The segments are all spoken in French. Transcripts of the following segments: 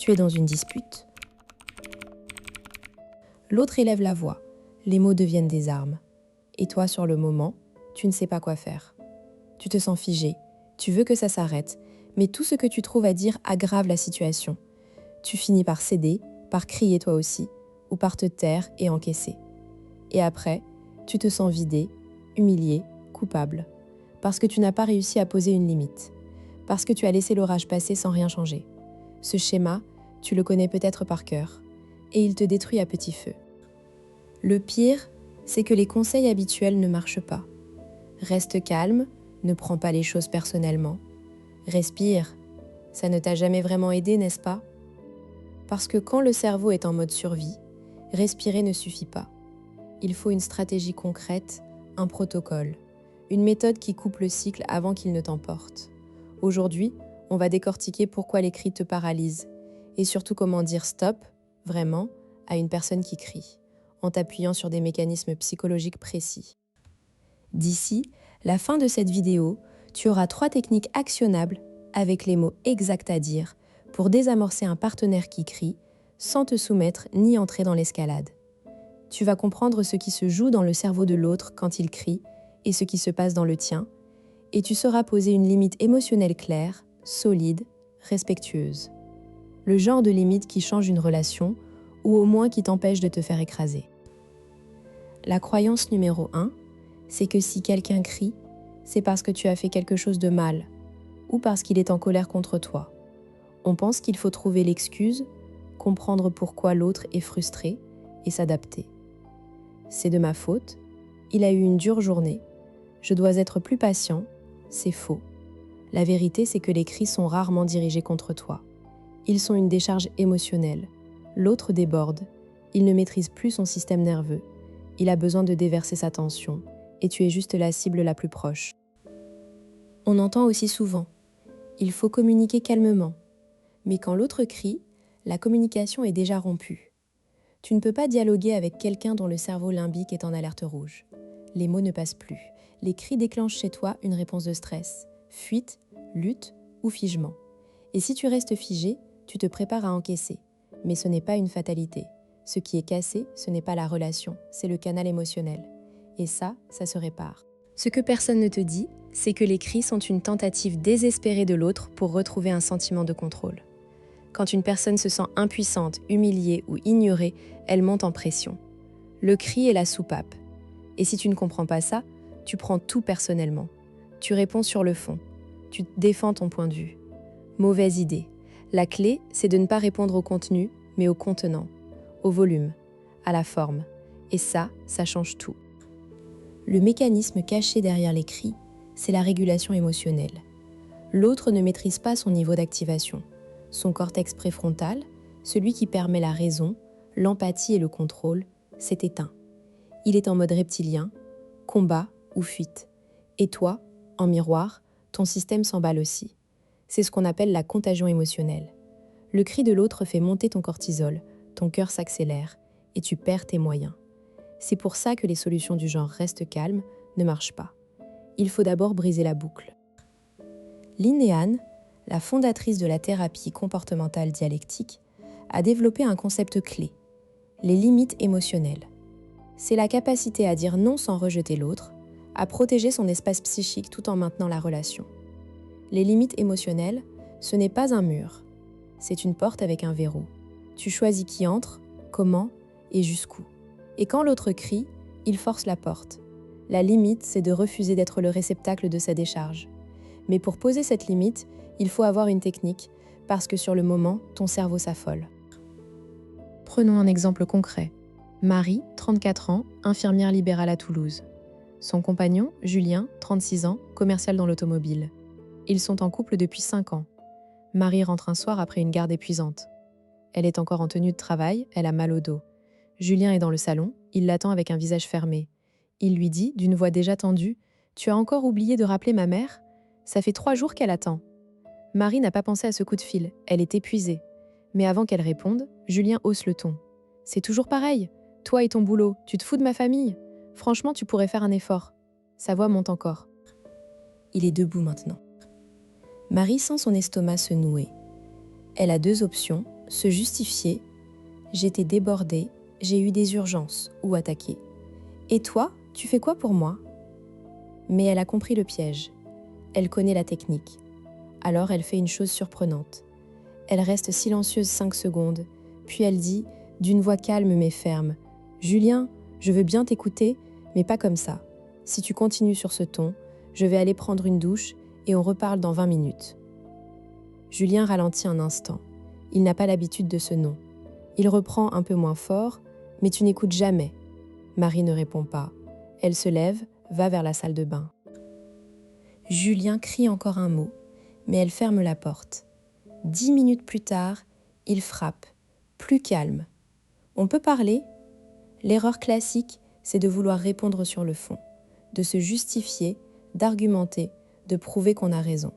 Tu es dans une dispute. L'autre élève la voix. Les mots deviennent des armes. Et toi, sur le moment, tu ne sais pas quoi faire. Tu te sens figé. Tu veux que ça s'arrête. Mais tout ce que tu trouves à dire aggrave la situation. Tu finis par céder, par crier toi aussi, ou par te taire et encaisser. Et après, tu te sens vidé, humilié, coupable. Parce que tu n'as pas réussi à poser une limite. Parce que tu as laissé l'orage passer sans rien changer. Ce schéma, tu le connais peut-être par cœur. Et il te détruit à petit feu. Le pire, c'est que les conseils habituels ne marchent pas. Reste calme, ne prends pas les choses personnellement. Respire, ça ne t'a jamais vraiment aidé, n'est-ce pas? Parce que quand le cerveau est en mode survie, respirer ne suffit pas. Il faut une stratégie concrète, un protocole, une méthode qui coupe le cycle avant qu'il ne t'emporte. Aujourd'hui, on va décortiquer pourquoi les cris te paralysent et surtout comment dire stop, vraiment, à une personne qui crie, en t'appuyant sur des mécanismes psychologiques précis. D'ici la fin de cette vidéo, tu auras 3 techniques actionnables avec les mots exacts à dire pour désamorcer un partenaire qui crie sans te soumettre ni entrer dans l'escalade. Tu vas comprendre ce qui se joue dans le cerveau de l'autre quand il crie et ce qui se passe dans le tien, et tu sauras poser une limite émotionnelle claire, solide, respectueuse. Le genre de limite qui change une relation ou au moins qui t'empêche de te faire écraser. La croyance numéro 1, c'est que si quelqu'un crie, c'est parce que tu as fait quelque chose de mal ou parce qu'il est en colère contre toi. On pense qu'il faut trouver l'excuse, comprendre pourquoi l'autre est frustré et s'adapter. C'est de ma faute, il a eu une dure journée, je dois être plus patient, c'est faux. La vérité, c'est que les cris sont rarement dirigés contre toi. Ils sont une décharge émotionnelle. L'autre déborde, il ne maîtrise plus son système nerveux. Il a besoin de déverser sa tension, et tu es juste la cible la plus proche. On entend aussi souvent, il faut communiquer calmement. Mais quand l'autre crie, la communication est déjà rompue. Tu ne peux pas dialoguer avec quelqu'un dont le cerveau limbique est en alerte rouge. Les mots ne passent plus. Les cris déclenchent chez toi une réponse de stress, fuite, lutte ou figement. Et si tu restes figé, tu te prépares à encaisser. Mais ce n'est pas une fatalité. Ce qui est cassé, ce n'est pas la relation, c'est le canal émotionnel. Et ça se répare. Ce que personne ne te dit, c'est que les cris sont une tentative désespérée de l'autre pour retrouver un sentiment de contrôle. Quand une personne se sent impuissante, humiliée ou ignorée, elle monte en pression. Le cri est la soupape. Et si tu ne comprends pas ça, tu prends tout personnellement. Tu réponds sur le fond. Tu défends ton point de vue. Mauvaise idée. La clé, c'est de ne pas répondre au contenu, mais au contenant, au volume, à la forme. Et ça change tout. Le mécanisme caché derrière les cris, c'est la régulation émotionnelle. L'autre ne maîtrise pas son niveau d'activation. Son cortex préfrontal, celui qui permet la raison, l'empathie et le contrôle, s'est éteint. Il est en mode reptilien, combat ou fuite. Et toi, en miroir, ton système s'emballe aussi. C'est ce qu'on appelle la contagion émotionnelle. Le cri de l'autre fait monter ton cortisol, ton cœur s'accélère et tu perds tes moyens. C'est pour ça que les solutions du genre reste calme ne marchent pas. Il faut d'abord briser la boucle. Linéane, la fondatrice de la thérapie comportementale dialectique, a développé un concept clé, les limites émotionnelles. C'est la capacité à dire non sans rejeter l'autre, à protéger son espace psychique tout en maintenant la relation. Les limites émotionnelles, ce n'est pas un mur, c'est une porte avec un verrou. Tu choisis qui entre, comment et jusqu'où. Et quand l'autre crie, il force la porte. La limite, c'est de refuser d'être le réceptacle de sa décharge. Mais pour poser cette limite, il faut avoir une technique, parce que sur le moment, ton cerveau s'affole. Prenons un exemple concret. Marie, 34 ans, infirmière libérale à Toulouse. Son compagnon, Julien, 36 ans, commercial dans l'automobile. Ils sont en couple depuis 5 ans. Marie rentre un soir après une garde épuisante. Elle est encore en tenue de travail, elle a mal au dos. Julien est dans le salon, il l'attend avec un visage fermé. Il lui dit, d'une voix déjà tendue, « Tu as encore oublié de rappeler ma mère ? Ça fait 3 jours qu'elle attend. » Marie n'a pas pensé à ce coup de fil, elle est épuisée. Mais avant qu'elle réponde, Julien hausse le ton. « C'est toujours pareil, toi et ton boulot, tu te fous de ma famille ? Franchement, tu pourrais faire un effort. » Sa voix monte encore. Il est debout maintenant. Marie sent son estomac se nouer. Elle a 2 options, se justifier, j'étais débordée, j'ai eu des urgences ou attaqué. Et toi, tu fais quoi pour moi? Mais elle a compris le piège. Elle connaît la technique. Alors elle fait une chose surprenante. Elle reste silencieuse 5 secondes, puis elle dit, d'une voix calme mais ferme, « Julien, je veux bien t'écouter, mais pas comme ça. Si tu continues sur ce ton, je vais aller prendre une douche et on reparle dans 20 minutes. » Julien ralentit un instant. Il n'a pas l'habitude de ce nom. Il reprend un peu moins fort, « Mais tu n'écoutes jamais. » Marie ne répond pas. Elle se lève, va vers la salle de bain. Julien crie encore un mot, mais elle ferme la porte. 10 minutes plus tard, il frappe, plus calme. « On peut parler ?» L'erreur classique, c'est de vouloir répondre sur le fond, de se justifier, d'argumenter, de prouver qu'on a raison.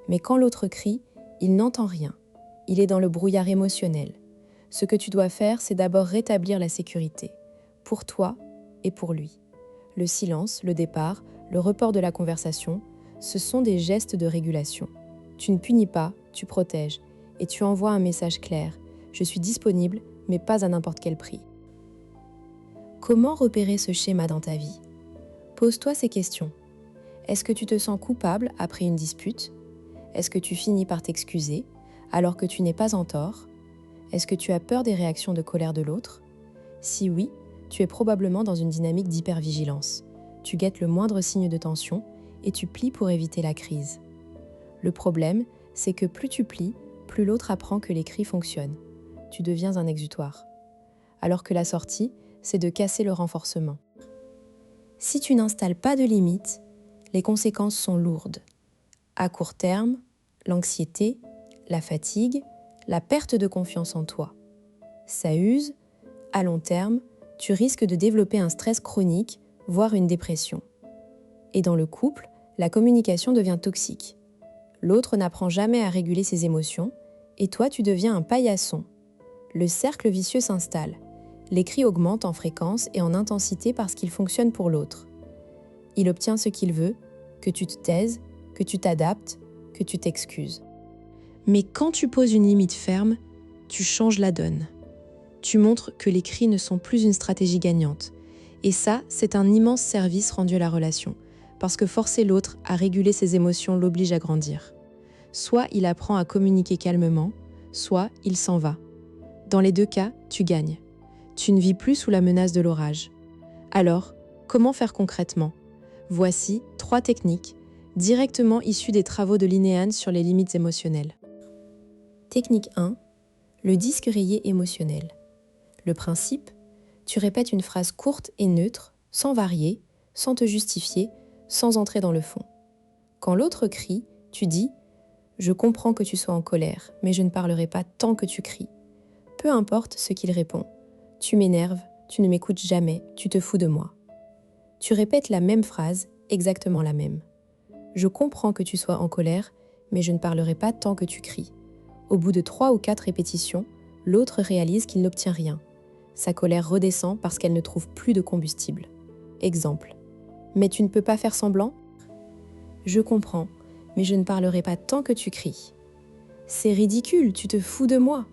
Mais quand l'autre crie, il n'entend rien. Il est dans le brouillard émotionnel. Ce que tu dois faire, c'est d'abord rétablir la sécurité, pour toi et pour lui. Le silence, le départ, le report de la conversation, ce sont des gestes de régulation. Tu ne punis pas, tu protèges, et tu envoies un message clair. Je suis disponible, mais pas à n'importe quel prix. Comment repérer ce schéma dans ta vie? Pose-toi ces questions. Est-ce que tu te sens coupable après une dispute? Est-ce que tu finis par t'excuser alors que tu n'es pas en tort? Est-ce que tu as peur des réactions de colère de l'autre? Si oui, tu es probablement dans une dynamique d'hypervigilance. Tu guettes le moindre signe de tension et tu plies pour éviter la crise. Le problème, c'est que plus tu plies, plus l'autre apprend que les cris fonctionnent. Tu deviens un exutoire. Alors que la sortie, c'est de casser le renforcement. Si tu n'installes pas de limites, les conséquences sont lourdes. À court terme, l'anxiété, la fatigue, la perte de confiance en toi. Ça use. À long terme, tu risques de développer un stress chronique, voire une dépression. Et dans le couple, la communication devient toxique. L'autre n'apprend jamais à réguler ses émotions, et toi tu deviens un paillasson. Le cercle vicieux s'installe. Les cris augmentent en fréquence et en intensité parce qu'ils fonctionnent pour l'autre. Il obtient ce qu'il veut, que tu te taises, que tu t'adaptes, que tu t'excuses. Mais quand tu poses une limite ferme, tu changes la donne. Tu montres que les cris ne sont plus une stratégie gagnante. Et ça, c'est un immense service rendu à la relation, parce que forcer l'autre à réguler ses émotions l'oblige à grandir. Soit il apprend à communiquer calmement, soit il s'en va. Dans les deux cas, tu gagnes. Tu ne vis plus sous la menace de l'orage. Alors, comment faire concrètement? Voici 3 techniques, directement issues des travaux de Linéane sur les limites émotionnelles. Technique 1. Le disque rayé émotionnel. Le principe, tu répètes une phrase courte et neutre, sans varier, sans te justifier, sans entrer dans le fond. Quand l'autre crie, tu dis « Je comprends que tu sois en colère, mais je ne parlerai pas tant que tu cries. » Peu importe ce qu'il répond. Tu m'énerves, tu ne m'écoutes jamais, tu te fous de moi. Tu répètes la même phrase, exactement la même. Je comprends que tu sois en colère, mais je ne parlerai pas tant que tu cries. Au bout de 3 ou 4 répétitions, l'autre réalise qu'il n'obtient rien. Sa colère redescend parce qu'elle ne trouve plus de combustible. Exemple. Mais tu ne peux pas faire semblant? Je comprends, mais je ne parlerai pas tant que tu cries. C'est ridicule, tu te fous de moi.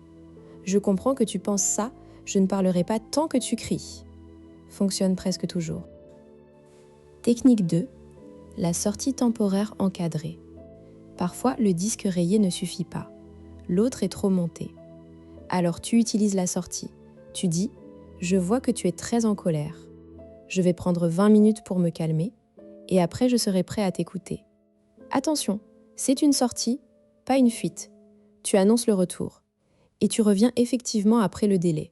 Je comprends que tu penses ça, je ne parlerai pas tant que tu cries. Fonctionne presque toujours. Technique 2. La sortie temporaire encadrée. Parfois, le disque rayé ne suffit pas. L'autre est trop monté. Alors tu utilises la sortie. Tu dis « Je vois que tu es très en colère. Je vais prendre 20 minutes pour me calmer et après je serai prêt à t'écouter. » Attention, c'est une sortie, pas une fuite. Tu annonces le retour. Et tu reviens effectivement après le délai.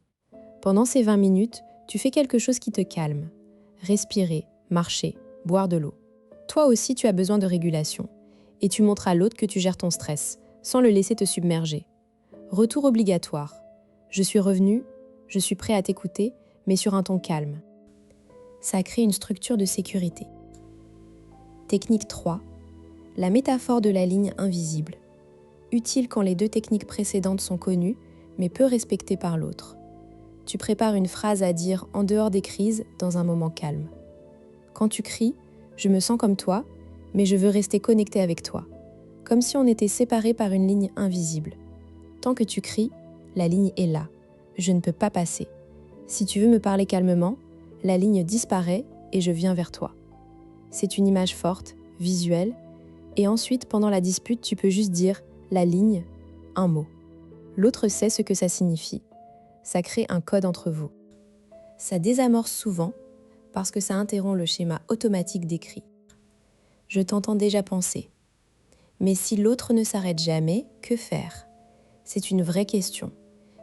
Pendant ces 20 minutes, tu fais quelque chose qui te calme. Respirer, marcher, boire de l'eau. Toi aussi, tu as besoin de régulation. Et tu montres à l'autre que tu gères ton stress, sans le laisser te submerger. Retour obligatoire. Je suis revenu, je suis prêt à t'écouter, mais sur un ton calme. Ça crée une structure de sécurité. Technique 3. La métaphore de la ligne invisible. Utile quand les 2 techniques précédentes sont connues, mais peu respectées par l'autre. Tu prépares une phrase à dire en dehors des crises, dans un moment calme. Quand tu cries, je me sens comme toi, mais je veux rester connecté avec toi. Comme si on était séparés par une ligne invisible. Tant que tu cries, la ligne est là. Je ne peux pas passer. Si tu veux me parler calmement, la ligne disparaît et je viens vers toi. C'est une image forte, visuelle, et ensuite, pendant la dispute, tu peux juste dire « la ligne », un mot. L'autre sait ce que ça signifie. Ça crée un code entre vous. Ça désamorce souvent parce que ça interrompt le schéma automatique d'écrit. Je t'entends déjà penser. Mais si l'autre ne s'arrête jamais, que faire? C'est une vraie question.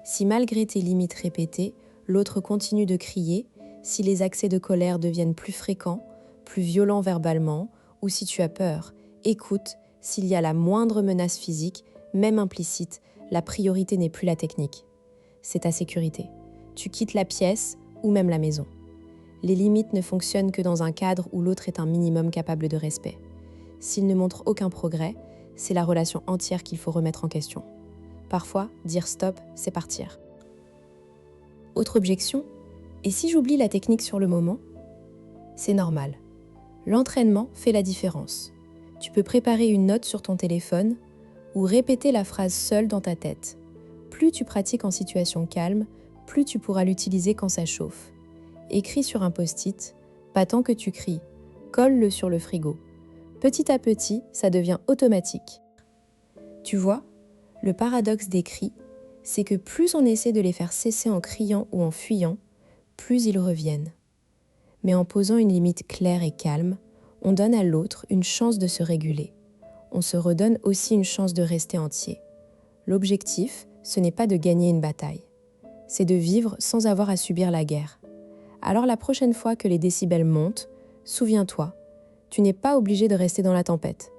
Si malgré tes limites répétées, l'autre continue de crier, si les accès de colère deviennent plus fréquents, plus violents verbalement, ou si tu as peur, écoute, s'il y a la moindre menace physique, même implicite, la priorité n'est plus la technique. C'est ta sécurité. Tu quittes la pièce ou même la maison. Les limites ne fonctionnent que dans un cadre où l'autre est un minimum capable de respect. S'il ne montre aucun progrès, c'est la relation entière qu'il faut remettre en question. Parfois, dire stop, c'est partir. Autre objection, et si j'oublie la technique sur le moment? C'est normal. L'entraînement fait la différence. Tu peux préparer une note sur ton téléphone ou répéter la phrase seule dans ta tête. Plus tu pratiques en situation calme, plus tu pourras l'utiliser quand ça chauffe. Écris sur un post-it, pas tant que tu cries, colle-le sur le frigo. Petit à petit, ça devient automatique. Tu vois, le paradoxe des cris, c'est que plus on essaie de les faire cesser en criant ou en fuyant, plus ils reviennent. Mais en posant une limite claire et calme, on donne à l'autre une chance de se réguler. On se redonne aussi une chance de rester entier. L'objectif, ce n'est pas de gagner une bataille. C'est de vivre sans avoir à subir la guerre. Alors la prochaine fois que les décibels montent, souviens-toi, tu n'es pas obligé de rester dans la tempête.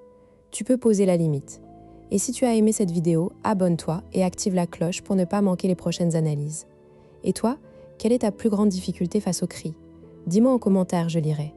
Tu peux poser la limite. Et si tu as aimé cette vidéo, abonne-toi et active la cloche pour ne pas manquer les prochaines analyses. Et toi, quelle est ta plus grande difficulté face aux cris? Dis-moi en commentaire, je lirai.